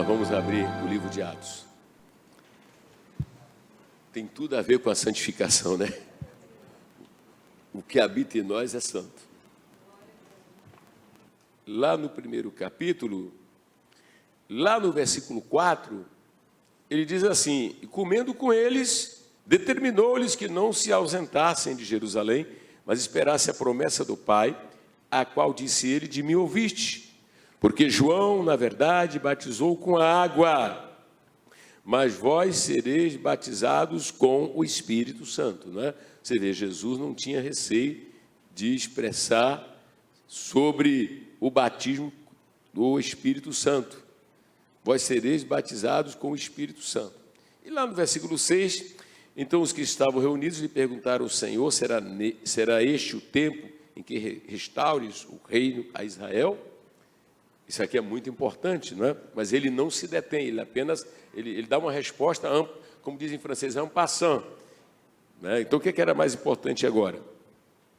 Nós vamos abrir o livro de Atos. Tem tudo a ver com a santificação, né? O que habita em nós é santo. Lá no primeiro capítulo, lá no versículo 4, ele diz assim: e comendo com eles, determinou-lhes que não se ausentassem de Jerusalém, mas esperassem a promessa do Pai, a qual disse ele: de mim ouviste. Porque João, na verdade, batizou com água, mas vós sereis batizados com o Espírito Santo, né? Você vê, Jesus não tinha receio de expressar sobre o batismo do Espírito Santo. Vós sereis batizados com o Espírito Santo. E lá no versículo 6, então os que estavam reunidos lhe perguntaram ao Senhor: será este o tempo em que restaures o reino a Israel? Isso aqui é muito importante, não é? Mas ele não se detém, ele apenas ele dá uma resposta ampla, como diz em francês, en passant, né? Então o que era mais importante agora?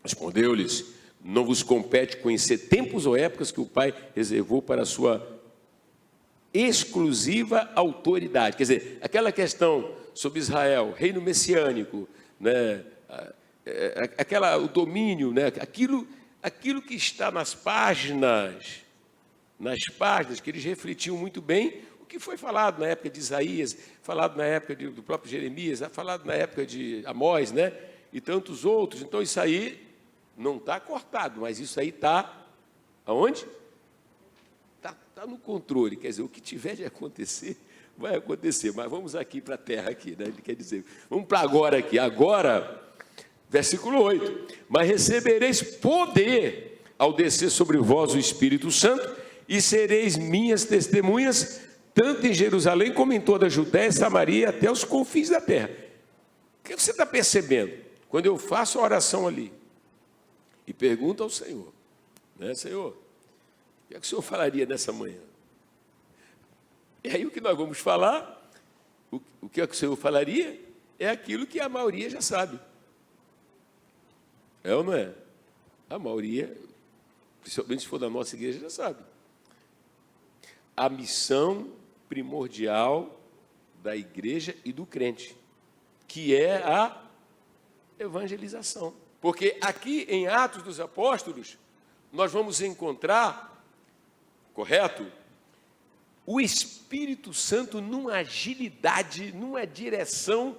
Respondeu-lhes: não vos compete conhecer tempos ou épocas que o Pai reservou para a sua exclusiva autoridade. Quer dizer, aquela questão sobre Israel, reino messiânico, né? O domínio, né? Aquilo que está nas páginas que eles refletiam muito bem o que foi falado na época de Isaías, falado na época do próprio Jeremias, falado na época de Amós, né? E tantos outros. Então isso aí não está cortado, mas isso aí está aonde? Está no controle. Quer dizer, o que tiver de acontecer, vai acontecer. Mas vamos aqui para a terra, aqui, né? Ele quer dizer, vamos para agora aqui. Agora, versículo 8: mas recebereis poder ao descer sobre vós o Espírito Santo, e sereis minhas testemunhas, tanto em Jerusalém como em toda a Judéia e Samaria, até os confins da terra. O que você está percebendo? Quando eu faço a oração ali e pergunto ao Senhor, né, Senhor, o que é que o Senhor falaria nessa manhã? E aí o que nós vamos falar, o que é que o Senhor falaria, é aquilo que a maioria já sabe. É ou não é? A maioria, principalmente se for da nossa igreja, já sabe. A missão primordial da igreja e do crente, que é a evangelização. Porque aqui em Atos dos Apóstolos, nós vamos encontrar, correto? O Espírito Santo numa agilidade, numa direção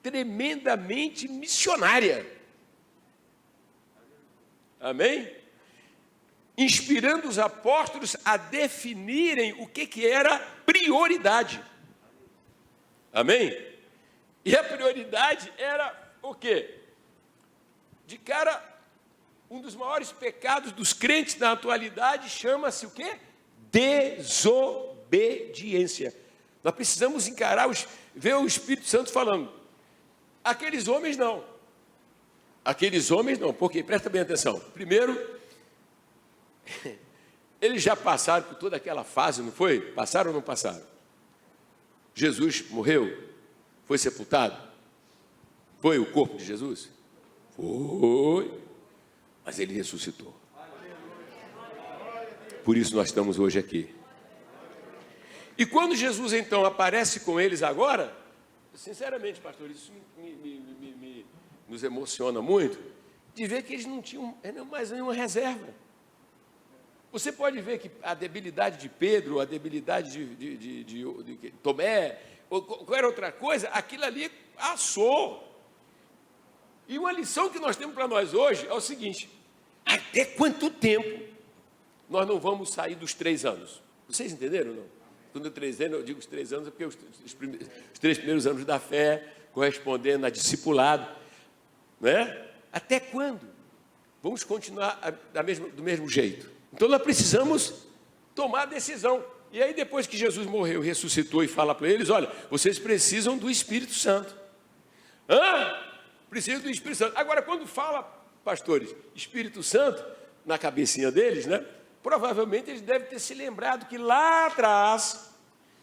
tremendamente missionária. Amém? Inspirando os apóstolos a definirem o que era prioridade. Amém? E a prioridade era o quê? De cara, um dos maiores pecados dos crentes na atualidade chama-se o quê? Desobediência. Nós precisamos encarar, ver o Espírito Santo falando: aqueles homens não. Aqueles homens não, porque, presta bem atenção, primeiro, eles já passaram por toda aquela fase, não foi? Passaram ou não passaram? Jesus morreu, foi sepultado, foi o corpo de Jesus? Foi, mas ele ressuscitou. Por isso nós estamos hoje aqui. E quando Jesus então aparece com eles agora, sinceramente, pastor, isso nos emociona muito, de ver que eles não tinham mais nenhuma reserva. Você pode ver que a debilidade de Pedro, a debilidade de Tomé, ou qualquer outra coisa, aquilo ali assou. E uma lição que nós temos para nós hoje é o seguinte: até quanto tempo nós não vamos sair dos 3 anos? Vocês entenderam ou não? Quando eu digo os 3 anos, é porque os 3 primeiros anos da fé, correspondendo a discipulado, né? Até quando? Vamos continuar do mesmo jeito. Então nós precisamos tomar a decisão. E aí depois que Jesus morreu, ressuscitou e fala para eles: olha, vocês precisam do Espírito Santo. Precisam do Espírito Santo. Agora, quando fala, pastores, Espírito Santo, na cabecinha deles, né? Provavelmente eles devem ter se lembrado que lá atrás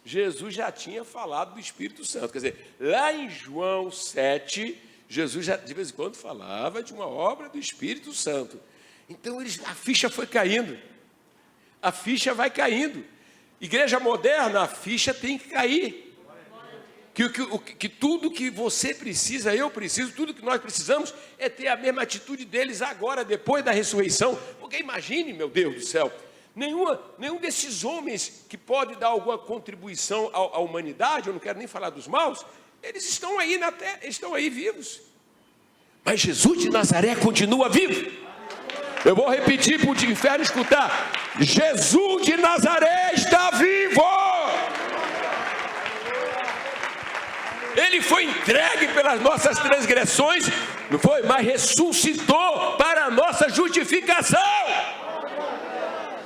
Jesus já tinha falado do Espírito Santo. Quer dizer, lá em João 7, Jesus já de vez em quando falava de uma obra do Espírito Santo. Então a ficha foi caindo. A ficha vai caindo. Igreja moderna, a ficha tem que cair. Que tudo que você precisa, eu preciso, tudo que nós precisamos é ter a mesma atitude deles agora, depois da ressurreição. Porque imagine, meu Deus do céu, nenhum desses homens que pode dar alguma contribuição à humanidade, eu não quero nem falar dos maus, eles estão aí na terra, estão aí vivos. Mas Jesus de Nazaré continua vivo. Eu vou repetir para o inferno escutar: Jesus de Nazaré está vivo. Ele foi entregue pelas nossas transgressões, não foi? Mas ressuscitou para a nossa justificação.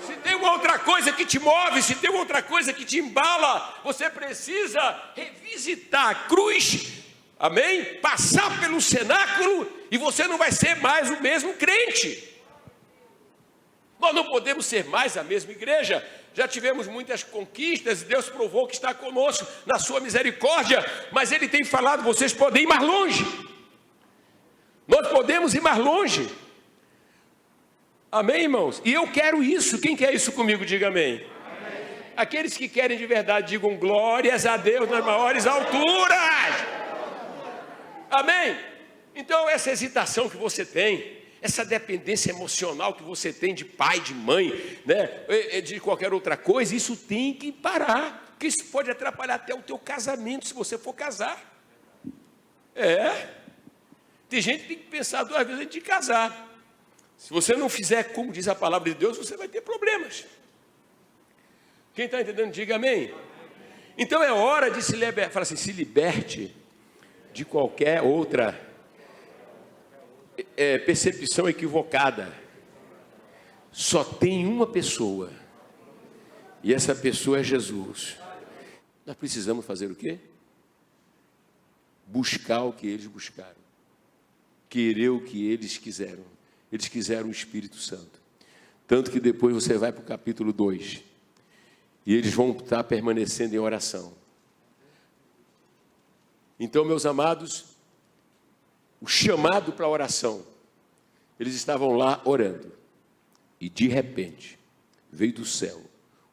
Se tem uma outra coisa que te move, se tem uma outra coisa que te embala, você precisa revisitar a cruz, amém? Passar pelo cenáculo e você não vai ser mais o mesmo crente. Nós não podemos ser mais a mesma igreja. Já tivemos muitas conquistas, Deus provou que está conosco na sua misericórdia, mas Ele tem falado, vocês podem ir mais longe. Nós podemos ir mais longe. Amém, irmãos? E eu quero isso. Quem quer isso comigo, diga amém. Amém. Aqueles que querem de verdade, digam glórias a Deus nas maiores alturas. Amém? Então essa hesitação que você tem, essa dependência emocional que você tem de pai, de mãe, né, de qualquer outra coisa, isso tem que parar, porque isso pode atrapalhar até o teu casamento, se você for casar. Tem gente que tem que pensar 2 vezes antes de casar. Se você não fizer como diz a palavra de Deus, você vai ter problemas. Quem está entendendo, diga amém. Então é hora de se libertar, fala assim, se liberte de qualquer outra percepção equivocada. Só tem uma pessoa, e essa pessoa é Jesus. Nós precisamos fazer o quê? Buscar o que eles buscaram, querer o que eles quiseram. Eles quiseram o Espírito Santo, tanto que depois você vai para o capítulo 2, e eles vão estar permanecendo em oração. Então, meus amados, o chamado para a oração, eles estavam lá orando, e de repente, veio do céu,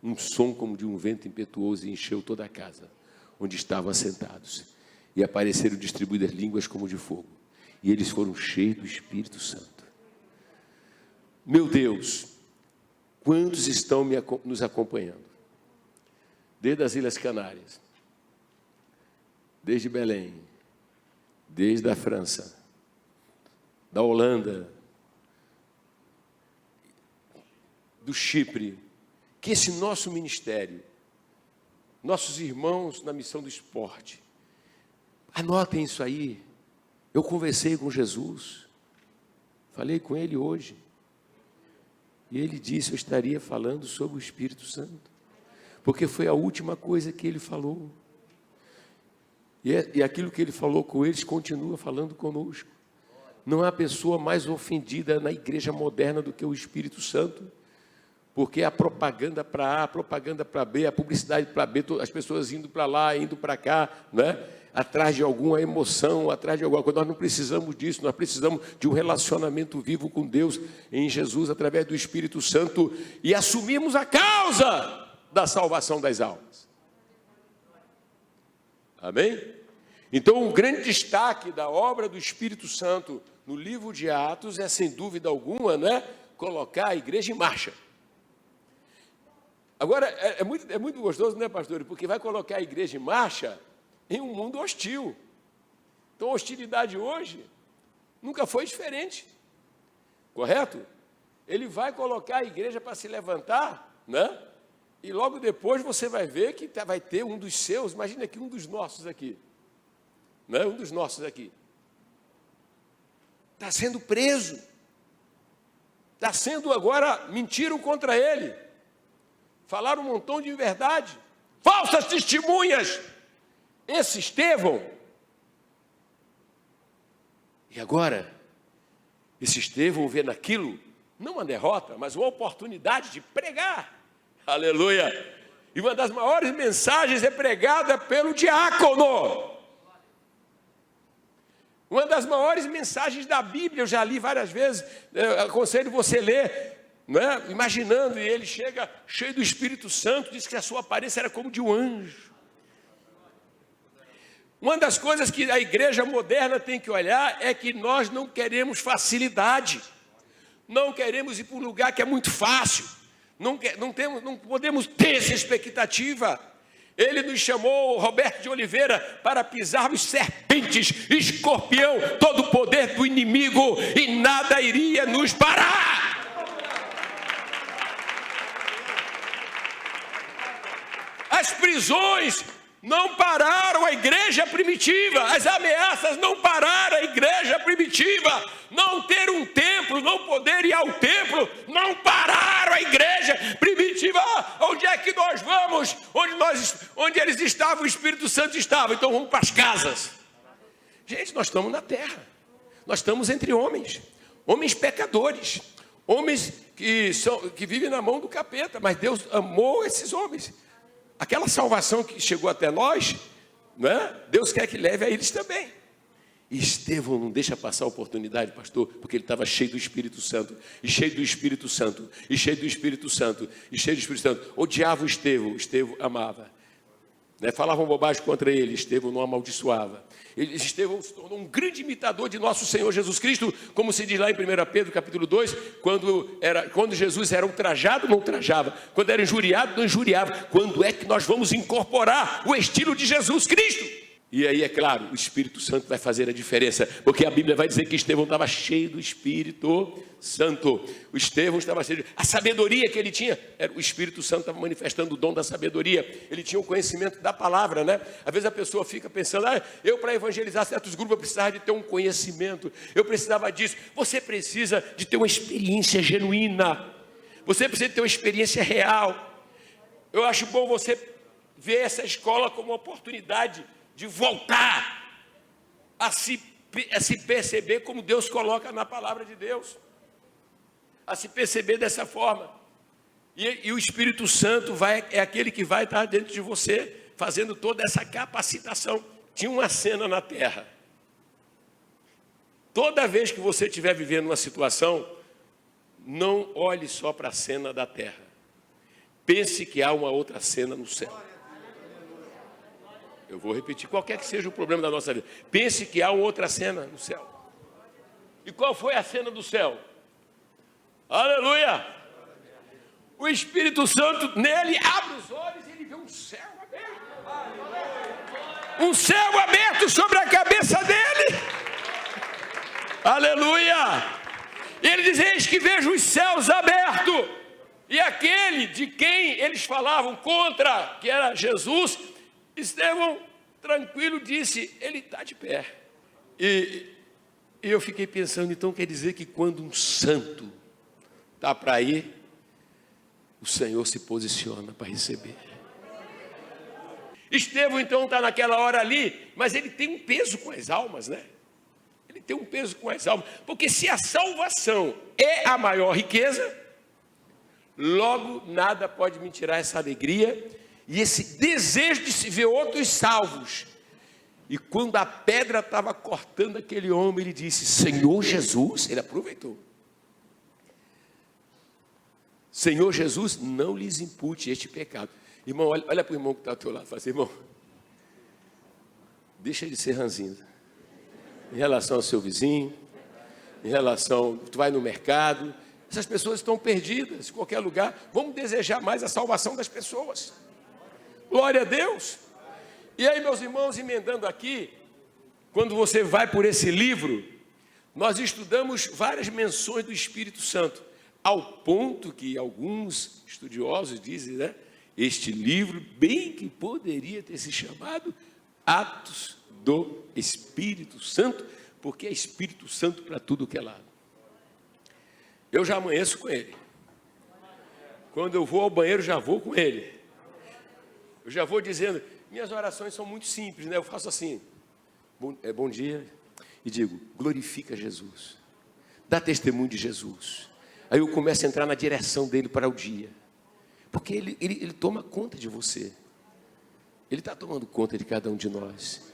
um som como de um vento impetuoso e encheu toda a casa, onde estavam assentados, e apareceram distribuídas línguas como de fogo, e eles foram cheios do Espírito Santo. Meu Deus, quantos estão nos acompanhando? Desde as Ilhas Canárias, desde Belém, desde a França, da Holanda, do Chipre, que esse nosso ministério, nossos irmãos na missão do esporte, anotem isso aí. Eu conversei com Jesus, falei com ele hoje, e ele disse, eu estaria falando sobre o Espírito Santo, porque foi a última coisa que ele falou, e aquilo que ele falou com eles, continua falando conosco. Não há pessoa mais ofendida na igreja moderna do que o Espírito Santo, porque a propaganda para A, a propaganda para B, a publicidade para B, as pessoas indo para lá, indo para cá, né? Atrás de alguma emoção, atrás de alguma coisa. Nós não precisamos disso, nós precisamos de um relacionamento vivo com Deus em Jesus, através do Espírito Santo, e assumirmos a causa da salvação das almas. Amém? Então, o grande destaque da obra do Espírito Santo no livro de Atos é, sem dúvida alguma, né, colocar a igreja em marcha. Agora, é muito gostoso, né, pastor? Porque vai colocar a igreja em marcha em um mundo hostil. Então, a hostilidade hoje nunca foi diferente. Correto? Ele vai colocar a igreja para se levantar, né? E logo depois você vai ver que vai ter um dos seus, imagina aqui, um dos nossos aqui. Né? Um dos nossos aqui. Está sendo preso. Está sendo agora, mentiram contra ele. Falaram um montão de verdade. Falsas testemunhas. Esse Estevão. E agora, esse Estevão vê naquilo, não uma derrota, mas uma oportunidade de pregar. Aleluia. E uma das maiores mensagens é pregada pelo diácono. Uma das maiores mensagens da Bíblia, eu já li várias vezes, eu aconselho você a ler. né, imaginando, e ele chega cheio do Espírito Santo, diz que a sua aparência era como de um anjo. Uma das coisas que a igreja moderna tem que olhar é que nós não queremos facilidade, não queremos ir para um lugar que é muito fácil, não podemos ter essa expectativa. Ele nos chamou, Roberto de Oliveira, para pisarmos serpentes, escorpião, todo o poder do inimigo, e nada iria nos parar. As prisões não pararam a igreja primitiva, as ameaças não pararam a igreja primitiva, não ter um templo, não poder ir ao templo, não pararam a igreja primitiva. Onde é que nós vamos? Onde eles estavam, o Espírito Santo estava, então vamos para as casas. Gente, nós estamos na terra, nós estamos entre homens pecadores, homens que vivem na mão do capeta, mas Deus amou esses homens. Aquela salvação que chegou até nós, né? Deus quer que leve a eles também. E Estevão não deixa passar a oportunidade, pastor, porque ele estava cheio do Espírito Santo, e cheio do Espírito Santo, e cheio do Espírito Santo, e cheio do Espírito Santo. Odiava o Estevão amava. Né? Falavam bobagem contra ele, Estevão não amaldiçoava. Estevão se tornou um grande imitador de nosso Senhor Jesus Cristo, como se diz lá em 1 Pedro capítulo 2, quando Jesus era ultrajado, não ultrajava, quando era injuriado, não injuriava. Quando é que nós vamos incorporar o estilo de Jesus Cristo? E aí, é claro, o Espírito Santo vai fazer a diferença, porque a Bíblia vai dizer que Estevão estava cheio do Espírito Santo. O Estevão estava cheio, a sabedoria que ele tinha, o Espírito Santo estava manifestando o dom da sabedoria. Ele tinha o conhecimento da palavra, né? Às vezes a pessoa fica pensando, eu para evangelizar certos grupos eu precisava de ter um conhecimento, eu precisava disso. Você precisa de ter uma experiência genuína, você precisa ter uma experiência real. Eu acho bom você ver essa escola como uma oportunidade de voltar a se perceber como Deus coloca na palavra de Deus, a se perceber dessa forma. E o Espírito Santo é aquele que vai estar dentro de você, fazendo toda essa capacitação. Tinha uma cena na terra. Toda vez que você estiver vivendo uma situação, não olhe só para a cena da terra. Pense que há uma outra cena no céu. Eu vou repetir, qualquer que seja o problema da nossa vida. Pense que há outra cena no céu. E qual foi a cena do céu? Aleluia! O Espírito Santo nele abre os olhos e ele vê um céu aberto. Um céu aberto sobre a cabeça dele. Aleluia! E ele diz, eis que vejo os céus abertos. E aquele de quem eles falavam contra, que era Jesus, Estevão, tranquilo, disse, ele está de pé. E eu fiquei pensando, então quer dizer que quando um santo está para ir, o Senhor se posiciona para receber. Estevão então está naquela hora ali, mas ele tem um peso com as almas, né? Ele tem um peso com as almas, porque se a salvação é a maior riqueza, logo nada pode me tirar essa alegria e esse desejo de se ver outros salvos. E quando a pedra estava cortando aquele homem, ele disse, Senhor Jesus, ele aproveitou. Senhor Jesus, não lhes impute este pecado. Irmão, olha para o irmão que está ao teu lado, fala assim, irmão, deixa de ser ranzinza. Em relação ao seu vizinho, em relação, tu vai no mercado, essas pessoas estão perdidas em qualquer lugar. Vamos desejar mais a salvação das pessoas. Glória a Deus. E aí, meus irmãos, emendando aqui, quando você vai por esse livro, nós estudamos várias menções do Espírito Santo, ao ponto que alguns estudiosos dizem, né, este livro bem que poderia ter se chamado Atos do Espírito Santo, porque é Espírito Santo para tudo que é lado. Eu já amanheço com ele. Quando eu vou ao banheiro, já vou com ele. Eu já vou dizendo, minhas orações são muito simples, né? Eu faço assim, bom dia, e digo, glorifica Jesus, dá testemunho de Jesus. Aí eu começo a entrar na direção dele para o dia, porque ele toma conta de você, ele está tomando conta de cada um de nós.